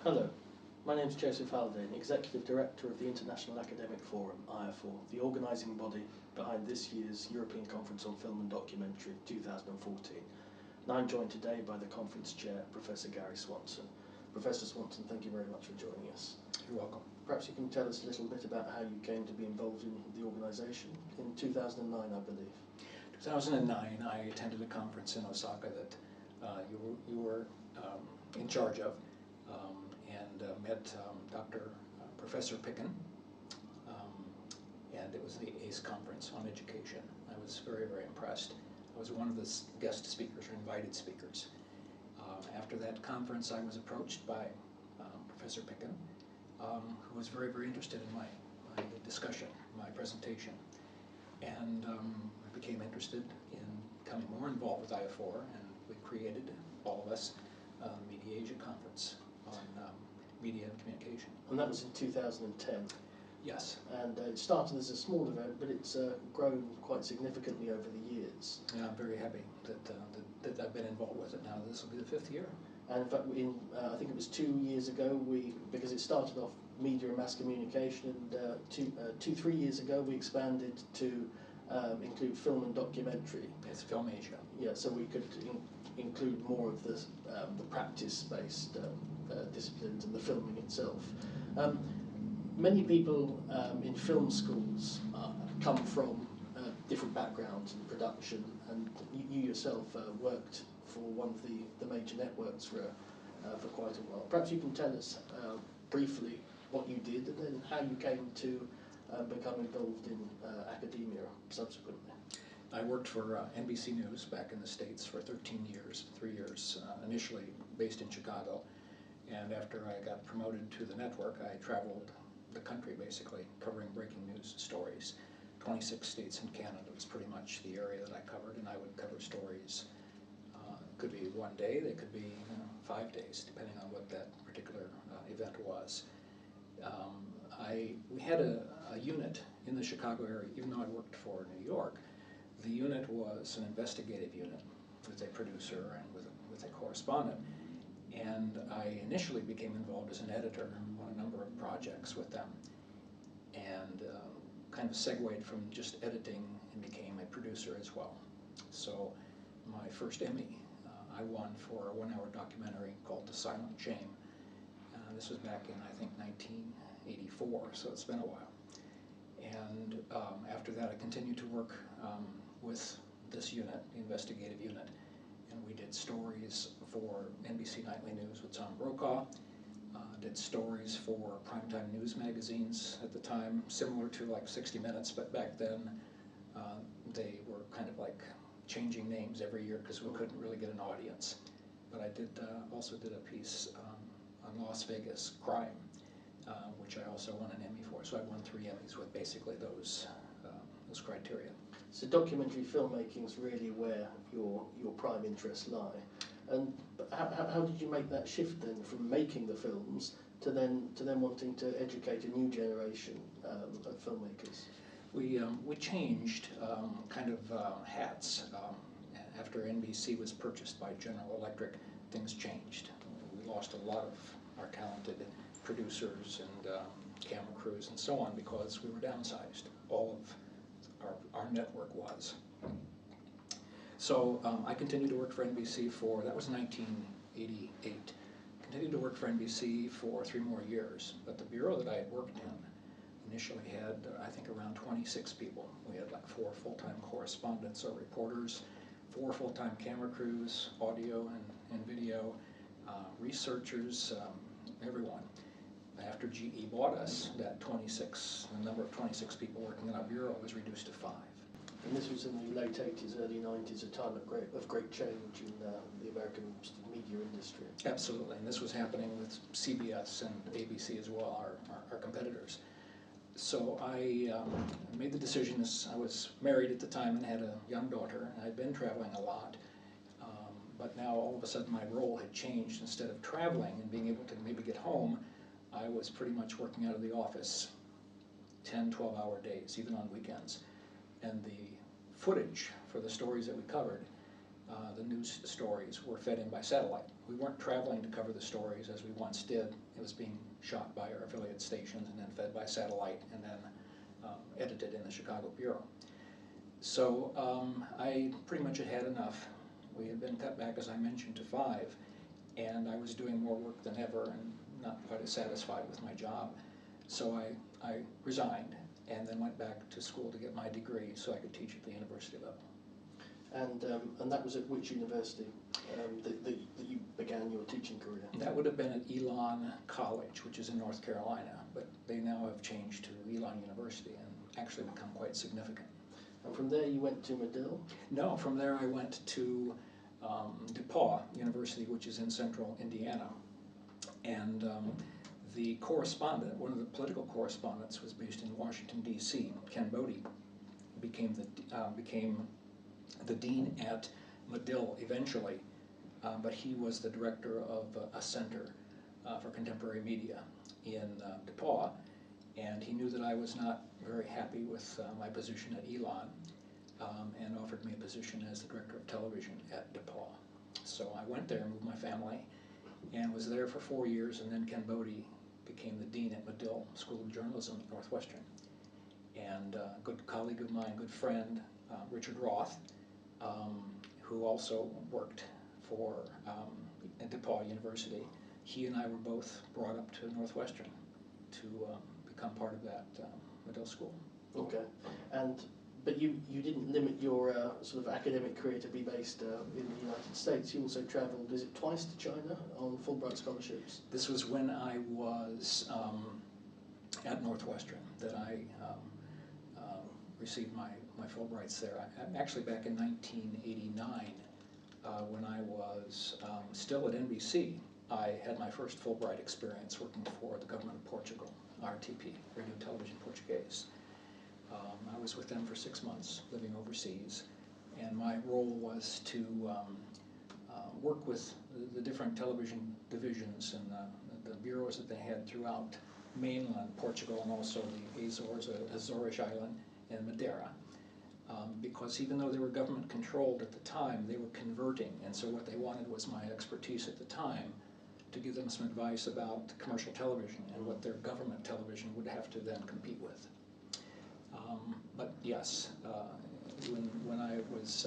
Hello, my name is Joseph Haldane, Executive Director of the International Academic Forum, IAFOR, the organising body behind this year's European Conference on Film and Documentary 2014. And I'm joined today by the conference chair, Professor Gary Swanson. Professor Swanson, thank you very much for joining us. You're welcome. Perhaps you can tell us a little bit about how you came to be involved in the organisation in 2009, I believe. 2009, I attended a conference in Osaka that you were in charge of, and met Professor Picken, and it was the ACE conference on education. I was very, very impressed. I was one of the guest speakers or invited speakers. After that conference, I was approached by Professor Picken, who was very, very interested in my discussion, my presentation. And I became interested in becoming more involved with IAFOR, and we created, all of us, the Media Asia Conference on media and communication. And that was in 2010? Yes. And it started as a small event, but it's grown quite significantly over the years. Yeah, I'm very happy that I've been involved with it now. This will be the 5th year. And in fact, I think it was 2 years ago, because it started off media and mass communication, and 3 years ago we expanded to include film and documentary. It's Film Asia. Yeah, so we could include more of the practice-based disciplines and the filming itself. Many people in film schools come from different backgrounds in production, and you yourself worked for one of the major networks for quite a while. Perhaps you can tell us briefly what you did and then how you came to become involved in academia subsequently. I worked for NBC News back in the States for 13 years, 3 years, initially based in Chicago. And after I got promoted to the network, I traveled the country basically, covering breaking news stories. 26 states and Canada was pretty much the area that I covered, and I would cover stories. It could be one day, they could be 5 days, depending on what that particular event was. We had a unit in the Chicago area, even though I worked for New York. The unit was an investigative unit with a producer and with a correspondent. And I initially became involved as an editor on a number of projects with them, and kind of segued from just editing and became a producer as well. So my first Emmy I won for a 1-hour documentary called The Silent Shame. This was back in, I think, 1984, so it's been a while. And after that, I continued to work with this unit, the investigative unit, and we did stories for NBC Nightly News with Tom Brokaw, did stories for primetime news magazines at the time, similar to like 60 Minutes, but back then they were kind of like changing names every year because we couldn't really get an audience. But I also did a piece on Las Vegas crime, which I also won an Emmy for. So I won 3 Emmys with basically those criteria. So documentary filmmaking is really where your prime interests lie. And how did you make that shift then from making the films to then wanting to educate a new generation of filmmakers? We changed kind of hats. After NBC was purchased by General Electric, things changed. We lost a lot of our talented producers and camera crews and so on because we were downsized. All of our network was. So I continued to work for NBC that was 1988. Continued to work for NBC for 3 more years, but the bureau that I had worked in initially had, I think, around 26 people. We had like 4 full-time correspondents or reporters, 4 full-time camera crews, audio and video, researchers, everyone. After GE bought us, the number of 26 people working in our bureau was reduced to 5. And this was in the late 80s, early 90s, a time of great change in the American media industry. Absolutely, and this was happening with CBS and ABC as well, our competitors. So I made the decision. I was married at the time and had a young daughter. I'd been traveling a lot, but now all of a sudden my role had changed. Instead of traveling and being able to maybe get home, I was pretty much working out of the office 10, 12-hour days, even on weekends. And the footage for the stories that we covered the news stories were fed in by satellite. We weren't traveling to cover the stories as we once did. It was being shot by our affiliate stations and then fed by satellite and then edited in the Chicago Bureau. So I pretty much had enough. We had been cut back, as I mentioned, to 5, and I was doing more work than ever and not quite as satisfied with my job. So I resigned and then went back to school to get my degree so I could teach at the university level. And that was at which university that you began your teaching career? That would have been at Elon College, which is in North Carolina, but they now have changed to Elon University and actually become quite significant. And from there you went to Medill? No, from there I went to DePauw University, which is in central Indiana. And the correspondent, one of the political correspondents, was based in Washington, D.C. Ken Bodie became the dean at Medill eventually, but he was the director of a center for contemporary media in DePauw, and he knew that I was not very happy with my position at Elon, and offered me a position as the director of television at DePauw. So I went there, moved my family, and was there for 4 years, and then Ken Bodie became the dean at Medill School of Journalism at Northwestern. And a good colleague of mine, good friend, Richard Roth, who also worked for at DePauw University, he and I were both brought up to Northwestern to become part of that Medill school. Okay, but you didn't limit your sort of academic career to be based in the United States. You also travelled, is it twice to China on Fulbright scholarships? This was when I was at Northwestern that I received my Fulbrights there. Actually back in 1989, when I was still at NBC, I had my first Fulbright experience working for the government of Portugal, RTP, Radio Television Portuguese. I was with them for 6 months, living overseas, and my role was to work with the different television divisions and the bureaus that they had throughout mainland Portugal and also the Azores, Azorish island, and Madeira. Because even though they were government controlled at the time, they were converting, and so what they wanted was my expertise at the time to give them some advice about commercial television and what their government television would have to then compete with. But yes, when I was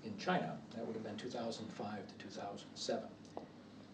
in China, that would have been 2005 to 2007,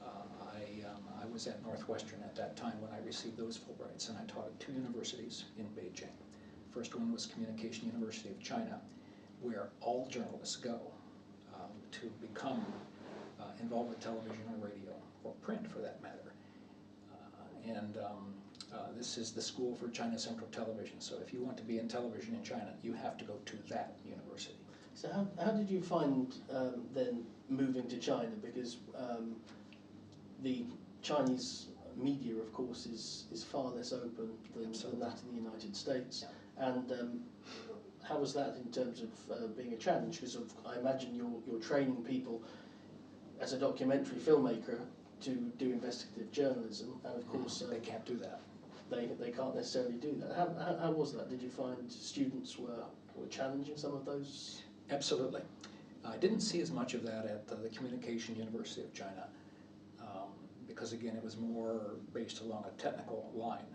I was at Northwestern at that time when I received those Fulbrights, and I taught at 2 universities in Beijing. First one was Communication University of China, where all journalists go to become involved with television or radio, or print for that matter. This is the school for China Central Television, so if you want to be in television in China, you have to go to that university. So how did you find then moving to China? Because the Chinese media, of course, is far less open than that in the United States. Yeah. And how was that in terms of being a challenge? Because I imagine you're training people as a documentary filmmaker to do investigative journalism, and of course they can't do that. They can't necessarily do that. How was that? Did you find students were challenging some of those? Absolutely. I didn't see as much of that at the Communication University of China, because again it was more based along a technical line.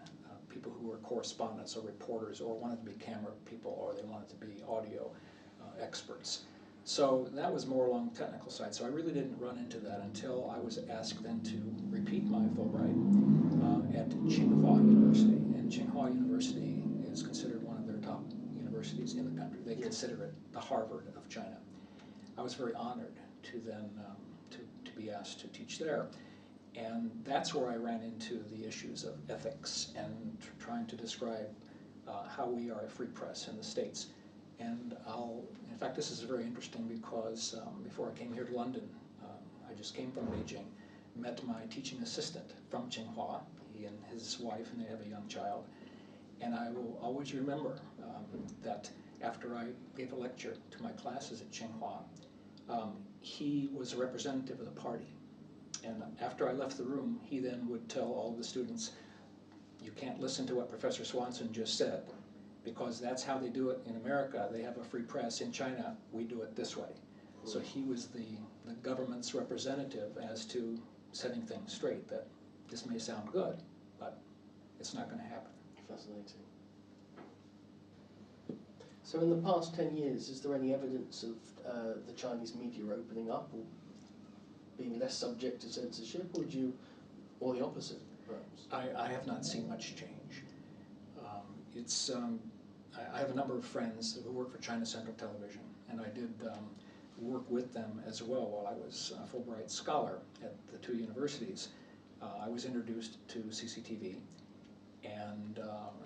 People who were correspondents or reporters or wanted to be camera people or they wanted to be audio experts. So that was more along the technical side. So I really didn't run into that until I was asked then to repeat my Fulbright at Tsinghua University. And Tsinghua University is considered one of their top universities in the country. They consider it the Harvard of China. I was very honored to then to be asked to teach there. And that's where I ran into the issues of ethics and trying to describe how we are a free press in the States. And in fact, this is very interesting because before I came here to London, I just came from Beijing, met my teaching assistant from Tsinghua, he and his wife, and they have a young child. And I will always remember that after I gave a lecture to my classes at Tsinghua, he was a representative of the party. And after I left the room, he then would tell all the students, you can't listen to what Professor Swanson just said, because that's how they do it in America. They have a free press. In China, we do it this way. So he was the government's representative as to setting things straight, that this may sound good, but it's not going to happen. Fascinating. So in the past 10 years, is there any evidence of the Chinese media opening up or being less subject to censorship, or the opposite, perhaps? I have not seen much change. I have a number of friends who work for China Central Television, and I did work with them as well while I was a Fulbright scholar at the two universities. I was introduced to CCTV and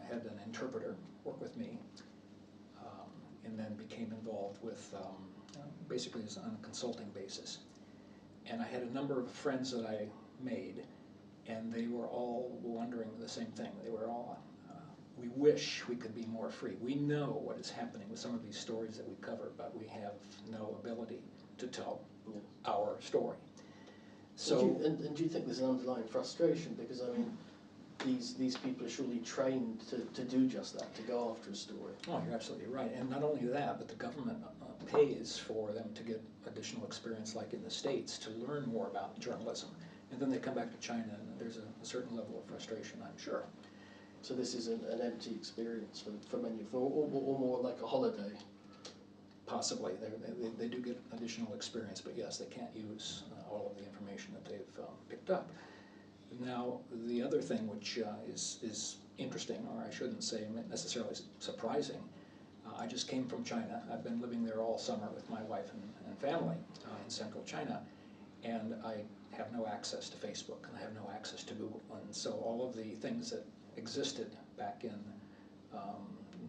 had an interpreter work with me, and then became involved with basically on a consulting basis. And I had a number of friends that I made, and they were all wondering the same thing. They were all, we wish we could be more free. We know what is happening with some of these stories that we cover, but we have no ability to tell our story. So, and do you think there's an underlying frustration? Because I mean, these people are surely trained to do just that, to go after a story. Oh, you're absolutely right. And not only that, but the government pays for them to get additional experience, like in the States, to learn more about journalism. And then they come back to China, and there's a certain level of frustration, I'm sure. So this is an empty experience for many of them, or more like a holiday? Possibly. They do get additional experience, but yes, they can't use all of the information that they've picked up. Now, the other thing which is interesting, or I shouldn't say necessarily surprising, I just came from China. I've been living there all summer with my wife and family in central China, and I have no access to Facebook, and I have no access to Google. And so all of the things that existed back in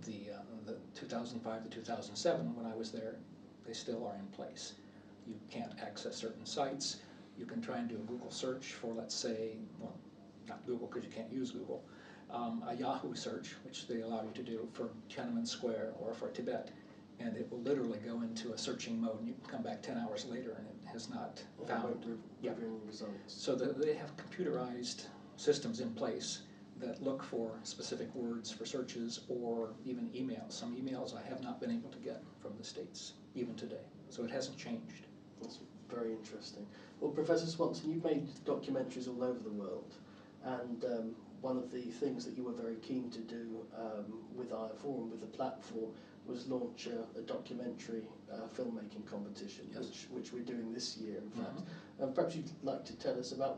the 2005 to 2007 when I was there, they still are in place. You can't access certain sites. You can try and do a Google search for, let's say, well, not Google because you can't use Google, a Yahoo search, which they allow you to do for Tiananmen Square or for Tibet, and it will literally go into a searching mode, and you can come back 10 hours later and it has not found results. So they have computerized systems in place that look for specific words for searches, or even emails. Some emails I have not been able to get from the States, even today. So it hasn't changed. That's very interesting. Well, Professor Swanson, you've made documentaries all over the world, and one of the things that you were very keen to do with IAFOR and with the platform was launch a documentary filmmaking competition, yes. which we're doing this year, in fact. Perhaps you'd like to tell us about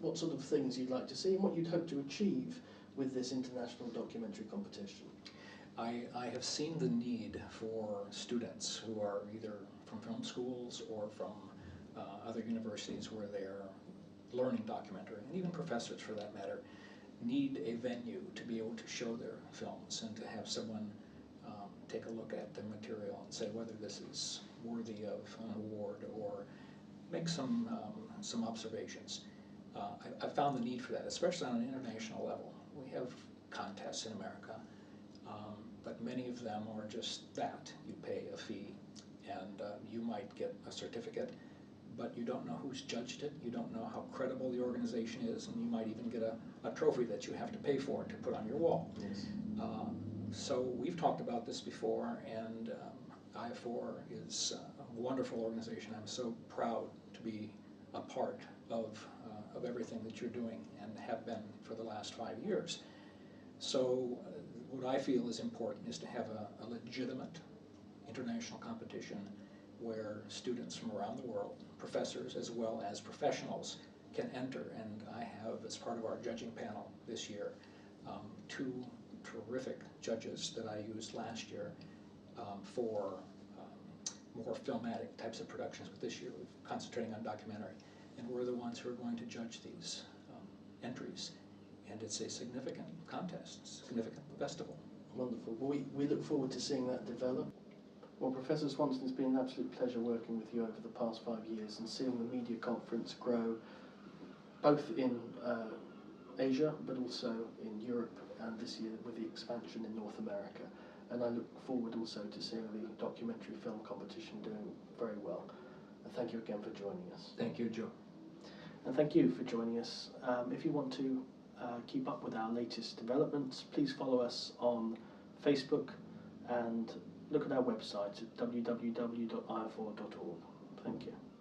what sort of things you'd like to see and what you'd hope to achieve with this international documentary competition. I have seen the need for students who are either from film schools or from other universities where they're learning documentary, and even professors for that matter, need a venue to be able to show their films and to have someone take a look at the material and say whether this is worthy of an award or make some observations. I found the need for that, especially on an international level. We have contests in America, but many of them are just that. You pay a fee and you might get a certificate, but you don't know who's judged it, you don't know how credible the organization is, and you might even get a trophy that you have to pay for to put on your wall. Yes. So we've talked about this before, and IAFOR is a wonderful organization. I'm so proud to be a part of everything that you're doing and have been for the last 5 years. So what I feel is important is to have a legitimate international competition where students from around the world, professors as well as professionals, can enter. And I have, as part of our judging panel this year, 2 terrific judges that I used last year for more filmatic types of productions, but this year we're concentrating on documentary. And we're the ones who are going to judge these entries. And it's a significant contest, significant festival. Wonderful. Well, we look forward to seeing that develop. Well, Professor Swanson, it's been an absolute pleasure working with you over the past 5 years and seeing the media conference grow, both in Asia, but also in Europe, and this year with the expansion in North America. And I look forward also to seeing the documentary film competition doing very well. And thank you again for joining us. Thank you, Joe. And thank you for joining us. If you want to keep up with our latest developments, please follow us on Facebook and look at our website at www.iafor.org. Thank you.